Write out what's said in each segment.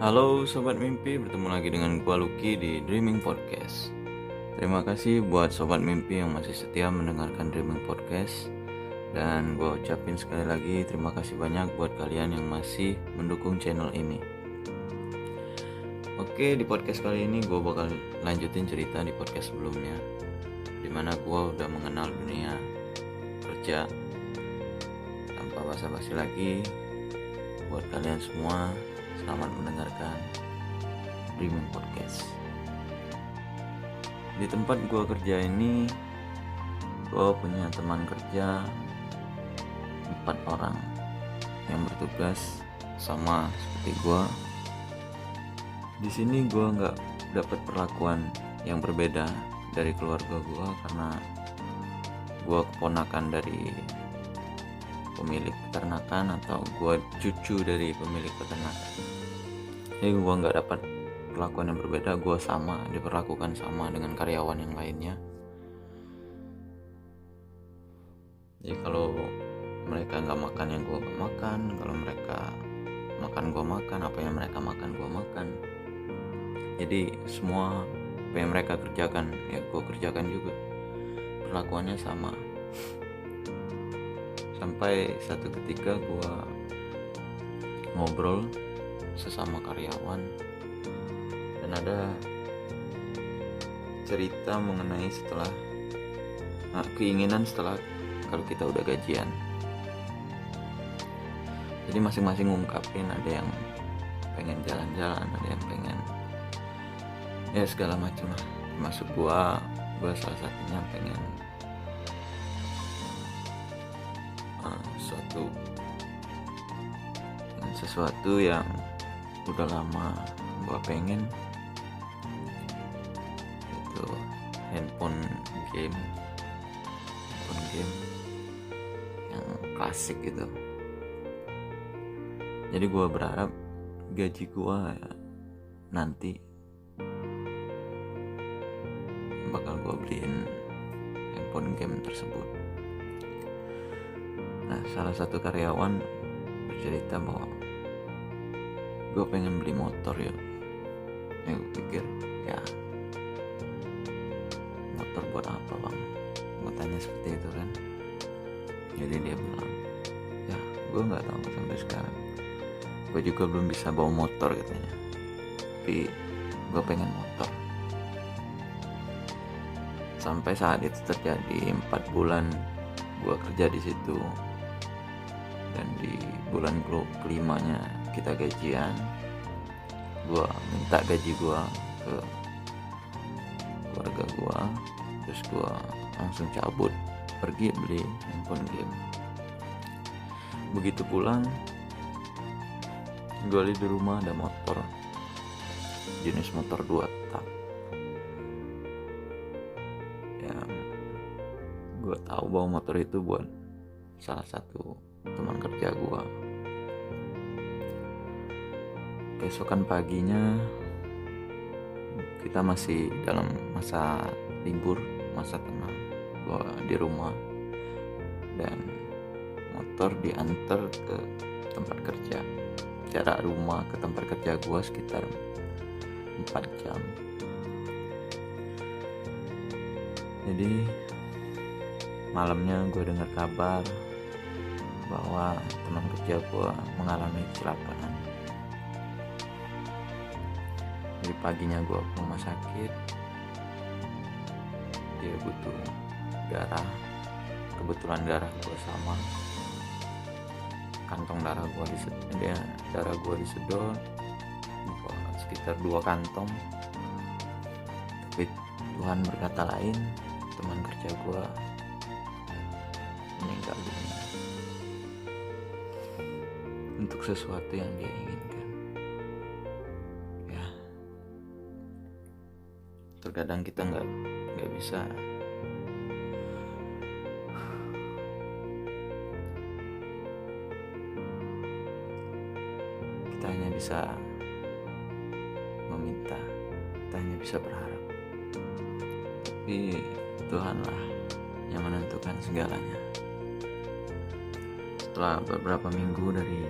Halo Sobat Mimpi, bertemu lagi dengan gua Lucky di Dreaming Podcast. Terima kasih buat Sobat Mimpi yang masih setia mendengarkan Dreaming Podcast. Dan gua ucapin sekali lagi terima kasih banyak buat kalian yang masih mendukung channel ini. Oke, di podcast kali ini gua bakal lanjutin cerita di podcast sebelumnya, dimana gua udah mengenal dunia kerja. Tanpa basa-basi lagi, buat kalian semua, selamat mendengarkan Dreaming Podcast. Di tempat gue kerja ini, gue punya teman kerja 4 orang yang bertugas sama seperti gue. Di sini gue nggak dapat perlakuan yang berbeda dari keluarga gue karena gue keponakan dari pemilik peternakan atau gue cucu dari pemilik peternakan. Jadi gue nggak dapat perlakuan yang berbeda, gue sama diperlakukan sama dengan karyawan yang lainnya. Jadi kalau mereka nggak makan yang gue nggak makan, kalau mereka makan gue makan, apa yang mereka makan gue makan. Jadi semua apa yang mereka kerjakan ya gue kerjakan juga, perlakuannya sama. Sampai satu ketika gue ngobrol sesama karyawan dan ada cerita mengenai keinginan setelah kalau kita udah gajian. Jadi masing-masing ngungkapin, ada yang pengen jalan-jalan, ada yang pengen ya segala macam lah. Termasuk gua salah satunya pengen sesuatu yang udah lama gua pengen, itu handphone game yang klasik gitu. Jadi gue berharap gaji gue nanti bakal gue beliin handphone game tersebut. Nah, salah satu karyawan bercerita bahwa gue pengen beli motor ya. Ya gue pikir ya motor buat apa bang? Gue tanya seperti itu kan. Jadi dia bilang ya gue nggak tahu sampai sekarang. Gue juga belum bisa bawa motor katanya, tapi gue pengen motor. Sampai saat itu terjadi 4 bulan gue kerja di situ, dan di bulan kelimanya kita gajian. Gue minta gaji gue ke keluarga gue, terus gue langsung cabut pergi beli handphone game. Begitu pulang, gue lihat di rumah ada motor jenis motor 2 tak yang gue tahu bahwa motor itu buat salah satu teman kerja gue. Keesokan paginya kita masih dalam masa libur, masa tenang, gue di rumah dan motor diantar ke tempat kerja. Jarak rumah ke tempat kerja gue sekitar 4 jam. Jadi malamnya gue dengar kabar bahwa teman kerja gue mengalami kecelakaan. Jadi paginya gue ke rumah sakit, dia butuh darah. Kebetulan darah gue sama, kantong darah gue disedot sekitar 2 kantong. Tapi Tuhan berkata lain, teman kerja gue meninggal dunia untuk sesuatu yang dia inginkan. Ya, terkadang kita nggak bisa kita hanya bisa meminta, kita hanya bisa berharap, tapi Tuhanlah yang menentukan segalanya. Setelah beberapa minggu dari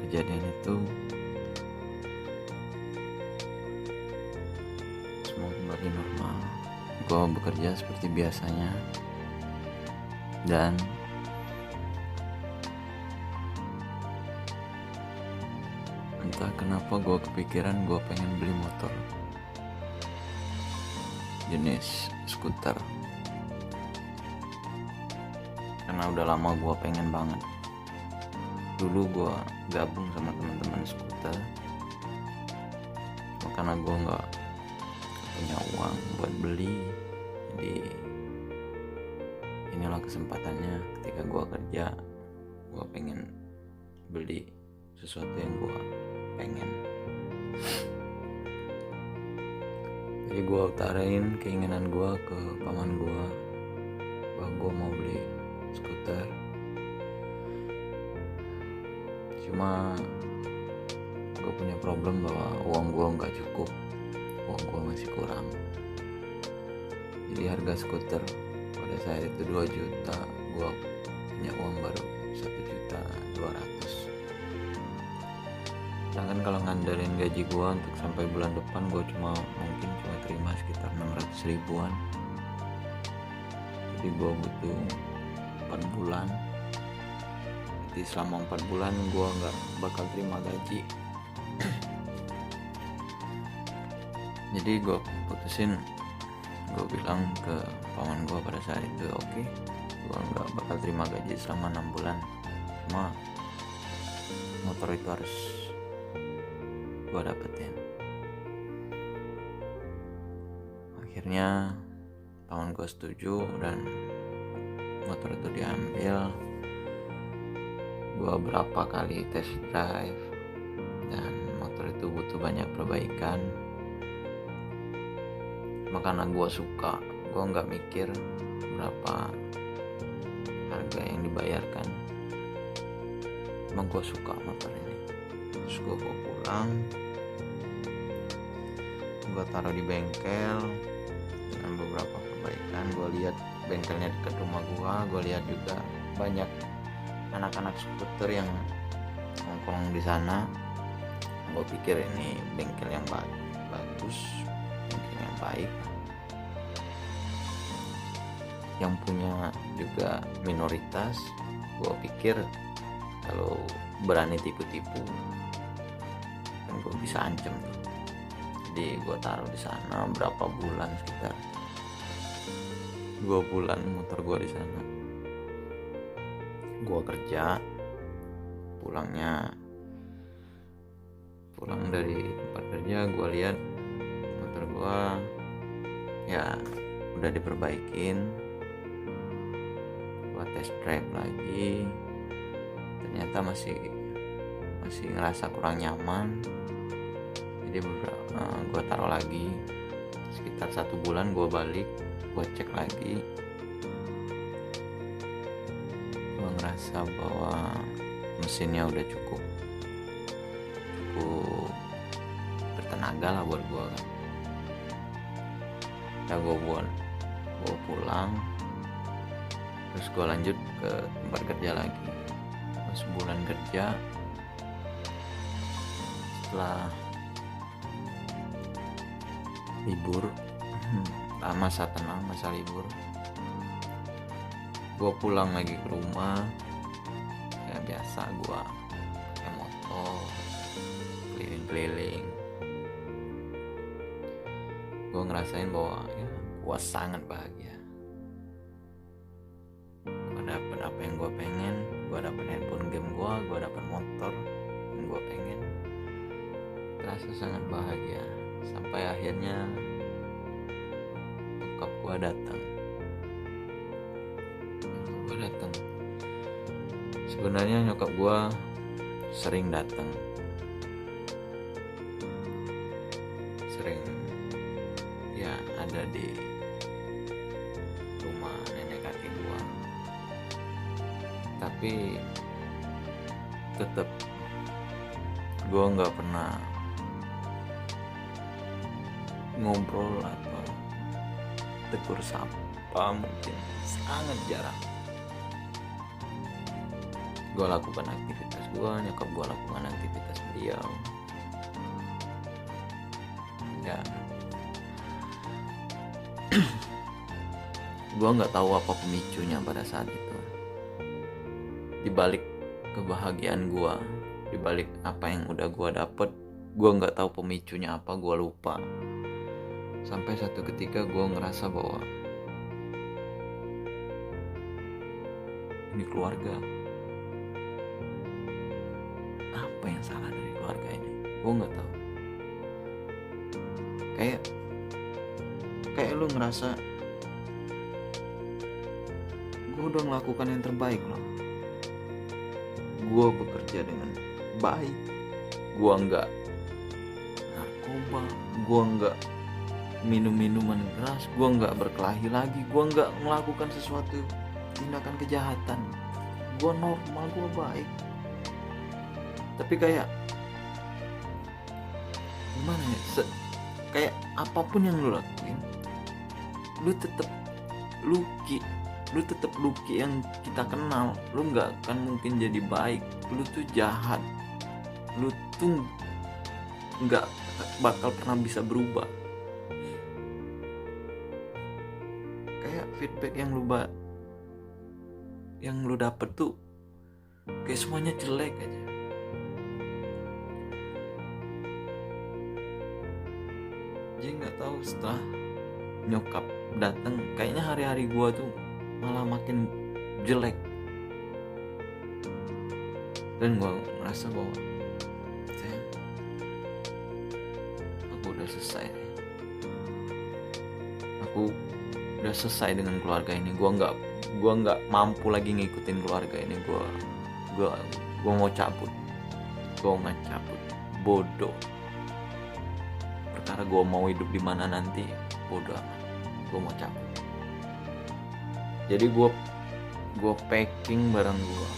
kejadian itu, gue bekerja seperti biasanya, dan entah kenapa gue kepikiran gue pengen beli motor jenis skuter, karena udah lama gue pengen banget. Dulu gue gabung sama teman-teman skuter, karena gue nggak punya uang buat beli, jadi inilah kesempatannya. Ketika gue kerja, gue pengen beli sesuatu yang gue pengen. Jadi gue utarain keinginan gue ke paman gue bahwa gue mau beli skuter. Cuma gue punya problem bahwa uang gue nggak cukup, uang gue masih kurang. Jadi harga skuter pada saat itu 2 juta, gue punya uang baru 1.200.000. Sedangkan kalau ngandarin gaji gue untuk sampai bulan depan, gue mungkin cuma terima sekitar 600 ribuan. Jadi gue butuh 4 bulan. Jadi selama 4 bulan gue gak bakal terima gaji. Jadi gue putusin, gue bilang ke paman gue pada saat itu, oke, gue gak bakal terima gaji selama 6 bulan. Cuma motor itu harus gue dapetin. Akhirnya paman gue setuju dan motor itu diambil. Gue berapa kali test drive dan motor itu butuh banyak perbaikan. Makanya gue suka, gue nggak mikir berapa harga yang dibayarkan. Emang gue suka motor ini. Terus gue bawa pulang, gue taruh di bengkel dengan beberapa perbaikan. Gue lihat bengkelnya dekat rumah gue lihat juga banyak anak-anak skuter yang nongkrong di sana. Gue pikir ini bengkel yang bagus, bengkel yang baik, yang punya juga minoritas. Gue pikir kalau berani tipu-tipu kan gue bisa ancam tuh. Jadi gue taruh di sana berapa bulan, sekitar 2 bulan motor gue di sana. Gue kerja, pulang dari tempat kerja, gue lihat motor gue ya udah diperbaikin. Gue test drive lagi, ternyata masih ngerasa kurang nyaman. Jadi gue taruh lagi sekitar 1 bulan. Gue balik, gue cek lagi, gue ngerasa bahwa mesinnya udah cukup bertenaga lah buat gue kan. Ya gue pulang, terus gue lanjut ke tempat kerja lagi. Sebulan kerja, setelah libur, masa tenang, masa libur, gue pulang lagi ke rumah. Ya biasa, gue pakai motor keliling-keliling. Gue ngerasain bahwa ya gue sangat bahagia. Gue dapet apa yang gue pengen. Gue dapet handphone game gue dapet motor yang gue pengen. Terasa sangat bahagia. Sampai akhirnya nyokap gue datang. Sebenarnya nyokap gue sering datang, ya ada di rumah nenek kakek gue. Tapi tetap gue nggak pernah ngobrol atau tegur sapa, mungkin sangat jarang. Gue lakukan aktivitas gue, nyokap gue lakukan aktivitas beliau. Ya Gue nggak tahu apa pemicunya pada saat itu. Di balik kebahagiaan gue, di balik apa yang udah gue dapet, gue nggak tahu pemicunya apa, gue lupa. Sampai satu ketika gue ngerasa bahwa ini keluarga, apa yang salah dari keluarga ini? Gue nggak tahu. Kayak lu ngerasa gue udah melakukan yang terbaik loh. Gue bekerja dengan baik, gue nggak narkoba, gue nggak minum minuman keras, gue nggak berkelahi lagi, gue nggak melakukan sesuatu tindakan kejahatan, gue normal, gue baik. Tapi kayak gimana ya, kayak apapun yang lu lakuin, lu tetap Lucky yang kita kenal. Lu nggak akan mungkin jadi baik, lu tuh jahat, lu tuh nggak bakal pernah bisa berubah. Kayak feedback yang lu dapet tuh kayak semuanya jelek aja. Jadi nggak tahu, setelah nyokap datang, kayaknya hari-hari gua tuh malah makin jelek. Dan gua ngerasa bahwa aku udah selesai. Aku udah selesai dengan keluarga ini. Gua nggak mampu lagi ngikutin keluarga ini. Gua mau cabut. Bodoh. Perkara gua mau hidup di mana nanti, bodoh amat. Gua mau cabut. Jadi gue packing barang gue,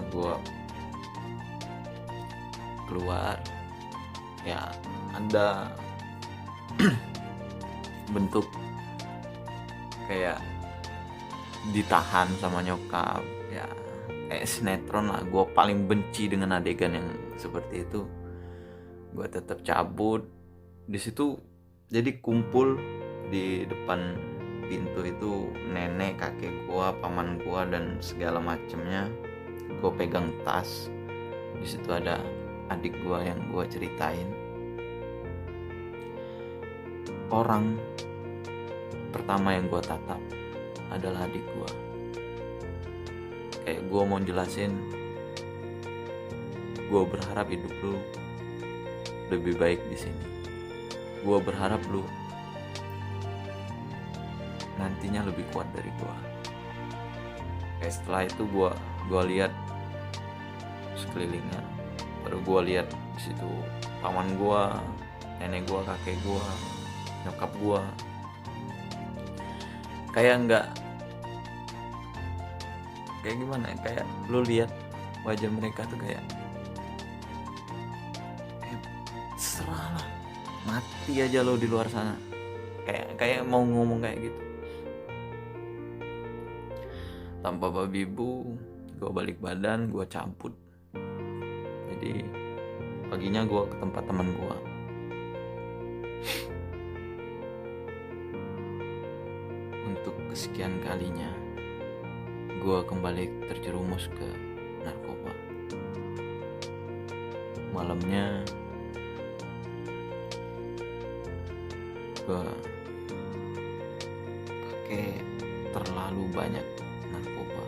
gue keluar. Ya ada bentuk kayak ditahan sama nyokap, ya kayak sinetron lah. Gue paling benci dengan adegan yang seperti itu. Gue tetap cabut. Di situ jadi kumpul di depan pintu itu nenek, kakek gua, paman gua, dan segala macemnya. Gua pegang tas. Di situ ada adik gua yang gua ceritain. Orang pertama yang gua tatap adalah adik gua. Kayak gua mau jelasin, gua berharap hidup lu lebih baik di sini. Gua berharap lu nantinya lebih kuat dari gua. Kayak setelah itu gua lihat sekelilingnya, baru gua lihat di situ paman gua, nenek gua, kakek gua, nyokap gua. Kayak gimana? Kayak lu lihat wajah mereka tuh kayak serah lah, mati aja lo di luar sana. Kayak mau ngomong kayak gitu. Tanpa babi bu, gue balik badan, gue cabut. Jadi paginya gue ke tempat teman gue. Untuk kesekian kalinya, gue kembali terjerumus ke narkoba. Malamnya gue pakai terlalu banyak narkoba.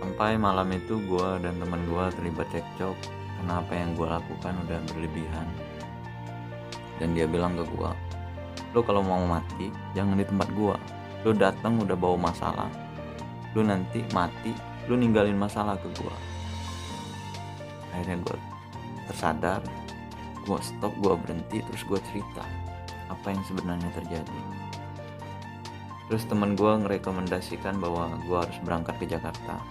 Sampai malam itu gue dan teman gue terlibat cekcok karena apa yang gue lakukan udah berlebihan. Dan dia bilang ke gue, lo kalau mau mati jangan di tempat gue. Lo datang udah bawa masalah, lo nanti mati, lo ninggalin masalah ke gue. Akhirnya gue tersadar, gue stop, gue berhenti, terus gue cerita apa yang sebenarnya terjadi. Terus teman gue ngerekomendasikan bahwa gue harus berangkat ke Jakarta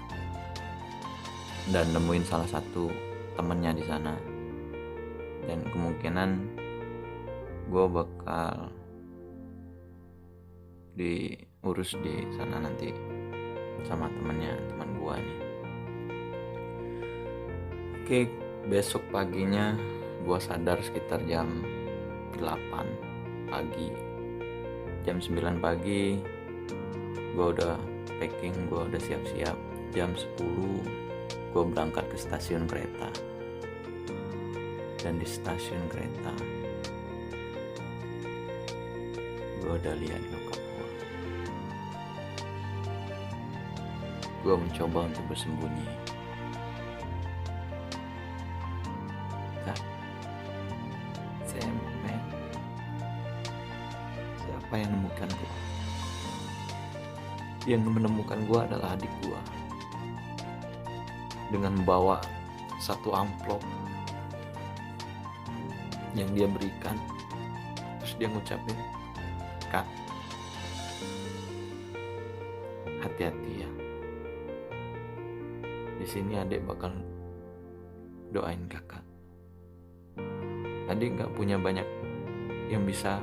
dan nemuin salah satu temennya di sana, dan kemungkinan gue bakal diurus di sana nanti sama teman gue nih. Oke, besok paginya gue sadar sekitar jam 8 pagi. Jam 9 pagi gue udah packing, gue udah siap-siap. Jam 10 gue berangkat ke stasiun kereta. Dan di stasiun kereta gue udah lihat nyokap gue. Gue mencoba untuk bersembunyi. Cemen, siapa yang menemukan gue? Yang menemukan gue adalah adik gue, dengan membawa satu amplop yang dia berikan. Terus dia ngucapin, "Kak, hati-hati ya. Di sini adik bakal doain kakak. Adik gak punya banyak yang bisa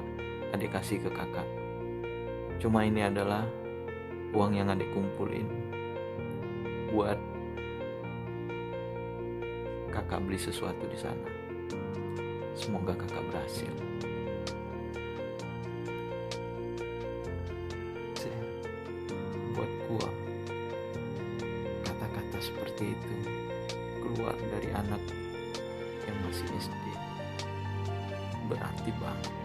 adik kasih ke kakak. Cuma ini adalah uang yang adik kumpulin buat kakak beli sesuatu di sana. Semoga kakak berhasil." Buat gua, kata-kata seperti itu keluar dari anak yang masih SD berarti banget.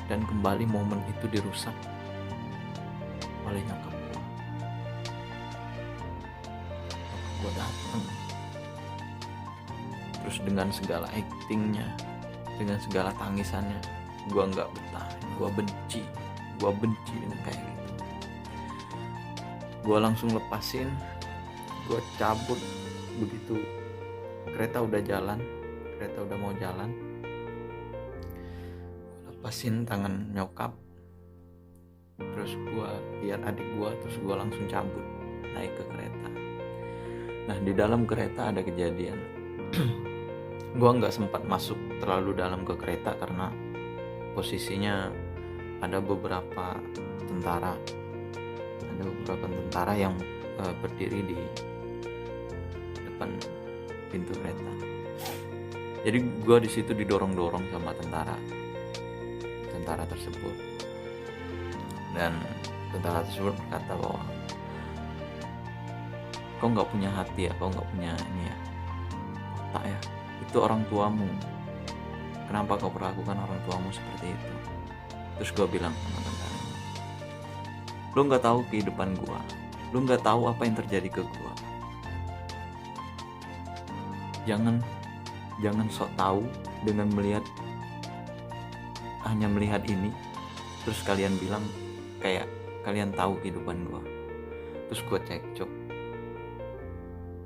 Dan kembali momen itu dirusak oleh nyokap gua. Nyokap gua datang, terus dengan segala actingnya, dengan segala tangisannya, gua nggak betah. Gua benci dengan kayak gitu. Gua langsung lepasin, gua cabut. Begitu kereta udah mau jalan, lepasin tangan nyokap. Terus gua lihat adik gua, terus gua langsung cabut naik ke kereta. Nah, di dalam kereta ada kejadian. Gua nggak sempat masuk terlalu dalam ke kereta karena posisinya ada beberapa tentara yang berdiri di depan pintu kereta. Jadi gue di situ didorong-dorong sama tentara tersebut, dan tentara tersebut berkata bahwa kau nggak punya hati ya, kau nggak punya ini ya, otak ya, itu orang tuamu, kenapa kau perlakukan orang tuamu seperti itu? Terus gue bilang sama tentara, lu nggak tahu kehidupan gue, lu nggak tahu apa yang terjadi ke gue. Jangan sok tahu dengan hanya melihat ini, terus kalian bilang kayak kalian tahu kehidupan gue. Terus gue cekcok,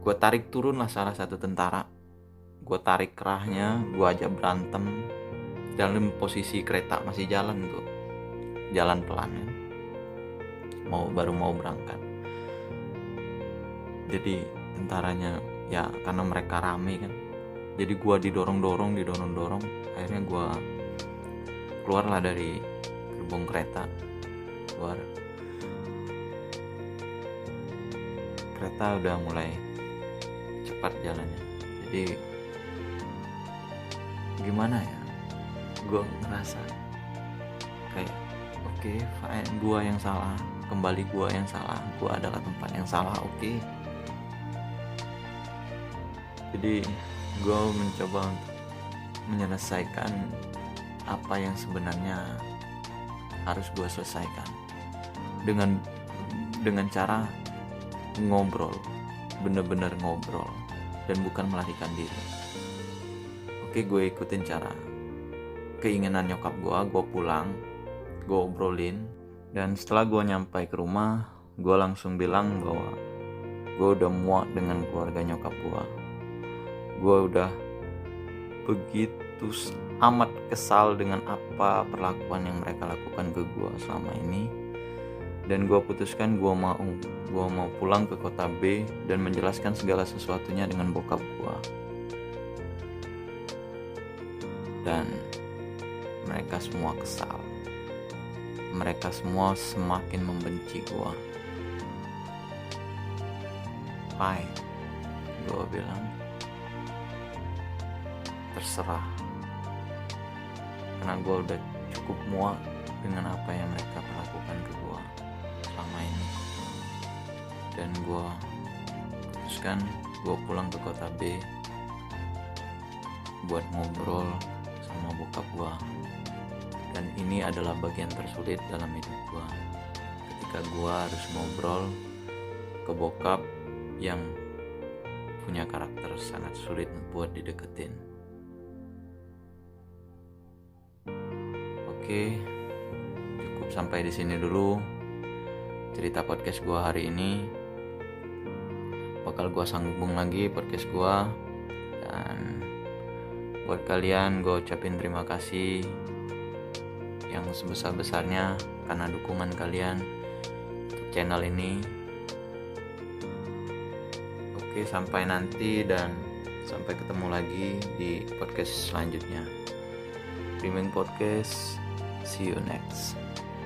gue tarik turun lah salah satu tentara, gue tarik kerahnya, gue ajak berantem dalam posisi kereta masih jalan tuh, jalan pelan ya, baru mau berangkat. Jadi tentaranya ya karena mereka rame kan, jadi gue didorong, akhirnya gue keluarlah dari gerbong kereta. Kereta udah mulai cepat jalannya. Jadi gimana ya, gue ngerasa kayak oke, fine, gue yang salah, kembali gue yang salah, gue adalah tempat yang salah. Oke. Jadi gue mencoba untuk menyelesaikan apa yang sebenarnya harus gue selesaikan dengan cara ngobrol, bener-bener ngobrol dan bukan melarikan diri. Oke, gue ikutin cara keinginan nyokap gue pulang, gue obrolin, dan setelah gue nyampe ke rumah, gue langsung bilang bahwa gue udah muak dengan keluarga nyokap gue. Gue udah begitu amat kesal dengan apa perlakuan yang mereka lakukan ke gue selama ini, dan gue putuskan gue mau pulang ke kota B dan menjelaskan segala sesuatunya dengan bokap gue. Dan mereka semua kesal, mereka semua semakin membenci gue. Fine, gue bilang, terserah. karena gue udah cukup muak dengan apa yang mereka perlakukan ke gue selama ini. Dan gue putuskan gue pulang ke kota B buat ngobrol sama bokap gue. Dan ini adalah bagian tersulit dalam hidup gue, ketika gue harus ngobrol ke bokap yang punya karakter sangat sulit buat dideketin. Oke, cukup sampai di sini dulu cerita podcast gue hari ini. Bakal gue sambung lagi podcast gue. Dan buat kalian gue ucapin terima kasih yang sebesar-besarnya karena dukungan kalian untuk channel ini. Oke, sampai nanti dan sampai ketemu lagi di podcast selanjutnya. Dreaming Podcast, see you next.